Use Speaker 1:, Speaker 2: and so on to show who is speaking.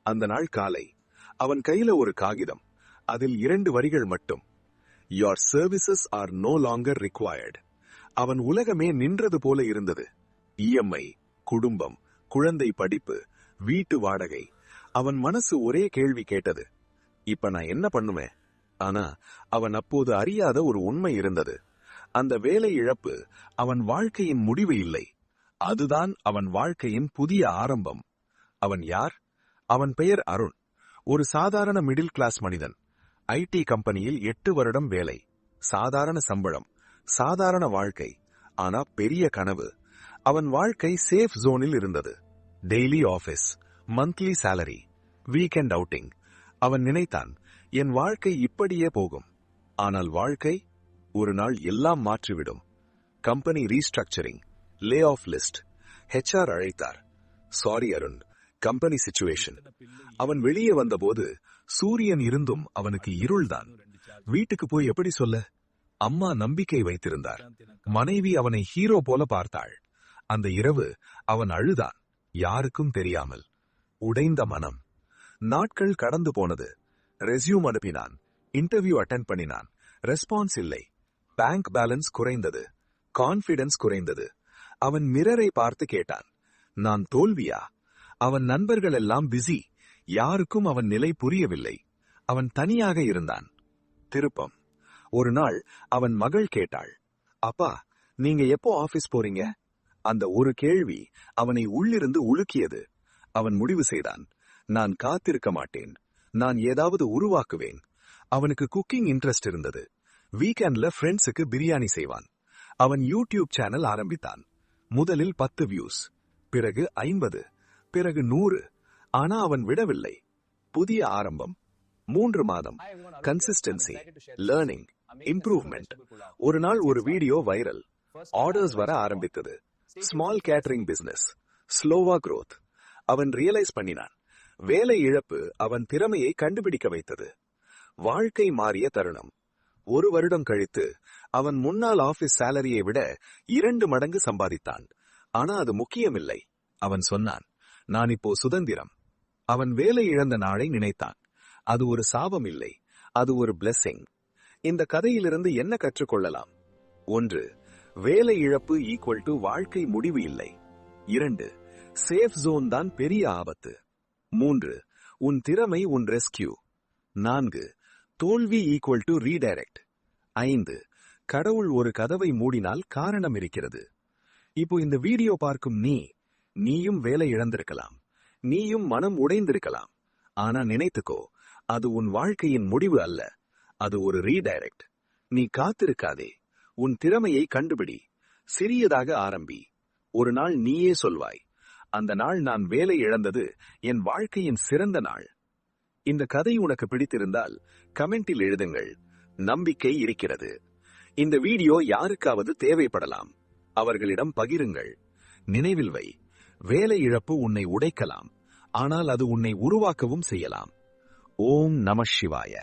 Speaker 1: அந்த நாள் காலை அவன் கையில ஒரு காகிதம். அதில் 2 வரிகள் மட்டும். Your services are no longer required. அவன் உலகமே நின்றது போல இருந்தது. இஎம்ஐ, குடும்பம், குழந்தை படிப்பு, வீட்டு வாடகை. அவன் மனசு ஒரே கேள்வி கேட்டது, இப்ப நான் என்ன பண்ணுவேன்? ஆனா அவன் அப்போது அறியாத ஒரு உண்மை இருந்தது. அந்த வேலை இழப்பு அவன் வாழ்க்கையின் முடிவு இல்லை, அதுதான் அவன் வாழ்க்கையின் புதிய ஆரம்பம். அவன் யார்? அவன் பெயர் அருண். ஒரு சாதாரண மிடில் கிளாஸ் மனிதன். ஐடி கம்பெனியில் 8 வருடம் வேலை, சாதாரண சம்பளம், சாதாரண வாழ்க்கை. ஆனா பெரிய கனவு. அவன் வாழ்க்கை சேஃப் ஜோனில் இருந்தது. Daily office, monthly salary, weekend outing. அவன் நினைத்தான், என் வாழ்க்கை இப்படியே போகும். ஆனால் வாழ்க்கை ஒரு நாள் எல்லாம் மாற்றிவிடும். Company restructuring, lay off list. HR அழைத்தார். Sorry Arun, company situation. அவன் வெளியே வந்தபோது சூரியன் இருந்தும் அவனுக்கு இருள்தான். வீட்டுக்கு போய் எப்படி சொல்ல? அம்மா நம்பிக்கை வைத்திருந்தார். மனைவி அவனை ஹீரோ போல பார்த்தாள். அந்த இரவு அவன் அழுதான், யாருக்கும் தெரியாமல். உடைந்த மனம். நாட்கள் கடந்து போனது. ரெஸ்யூம் அனுப்பினான், இன்டர்வியூ அட்டெண்ட் பண்ணினான். ரெஸ்பான்ஸ் இல்லை. பேங்க் பேலன்ஸ் குறைந்தது, கான்பிடன்ஸ் குறைந்தது. அவன் மிரரை பார்த்து கேட்டான், நான் தோல்வியா? அவன் நண்பர்கள் எல்லாம் பிஸி. யாருக்கும் அவன் நிலை புரியவில்லை. அவன் தனியாக இருந்தான். திருப்பம். ஒரு நாள் அவன் மகள் கேட்டாள், அப்பா, நீங்க எப்போ ஆபீஸ் போறீங்க? அந்த ஒரு கேள்வி அவனை உள்ளிருந்து உலுக்கியது. அவன் முடிவு செய்தான், நான் காத்திருக்க மாட்டேன், நான் ஏதாவது உருவாக்குவேன். அவனுக்கு குக்கிங் இன்ட்ரெஸ்ட் இருந்தது. வீக்கெண்ட்ல ஃப்ரெண்ட்ஸுக்கு பிரியாணி செய்வான். அவன் யூடியூப் சேனல் ஆரம்பித்தான். முதலில் 10 வியூஸ், பிறகு 50, பிறகு 100. ஆனா அவன் விடவில்லை. புதிய ஆரம்பம். 3 மாதம். Consistency, learning, improvement. ஒரு நாள் ஒரு வீடியோ வைரல். ஆர்டர்ஸ் வர ஆரம்பித்தது. Small catering business. ஸ்லோவா growth. அவன் ரியலைஸ் பண்ணினான், வேலை இழப்பு அவன் திறமையை கண்டுபிடிக்க வைத்தது. வாழ்க்கை மாறிய தருணம். 1 வருடம் கழித்து அவன் முன்னாள் ஆபீஸ் சேலரியை விட 2 மடங்கு சம்பாதித்தான். ஆனா அது முக்கியமில்லை. அவன் சொன்னான், நான் இப்போ சுதந்திரம். அவன் வேலை இழந்த நாளை நினைத்தான். அது ஒரு சாபம் இல்லை, அது ஒரு பிளெஸிங். இந்த கதையிலிருந்து என்ன கற்றுக்கொள்ளலாம்? 1. வேலை இழப்பு ஈக்குவல் டு வாழ்க்கை முடிவு இல்லை. 2. சேஃப் ஜோன் தான் பெரிய ஆபத்து. 3. உன் திறமை உன் ரெஸ்கியூ. 4. தோல்வி ஈக்குவல் டு ரீடைரக்ட். 5. கடவுள் ஒரு கதவை மூடினால் காரணம் இருக்கிறது. இப்போ இந்த வீடியோ பார்க்கும் நீயும் வேலை இழந்திருக்கலாம், நீயும் மனம் உடைந்திருக்கலாம். ஆனா நினைத்துக்கோ, அது உன் வாழ்க்கையின் முடிவு அல்ல, அது ஒரு ரீடைரக்ட். நீ காத்திருக்காதே, உன் திறமையை கண்டுபிடி, சிறியதாக ஆரம்பி. ஒரு நாள் நீயே சொல்வாய், அந்த நாள் நான் வேலை இழந்தது என் வாழ்க்கையின் சிறந்த நாள். இந்த கதை உனக்கு பிடித்திருந்தால் கமெண்டில் எழுதுங்கள். நம்பிக்கை இருக்கிறது. இந்த வீடியோ யாருக்காவது தேவைப்படலாம், அவர்களிடம் பகிருங்கள். நினைவில் வை, வேலை இழப்பு உன்னை உடைக்கலாம், ஆனால் அது உன்னை உருவாக்கவும் செய்யலாம். ஓம் நம சிவாய.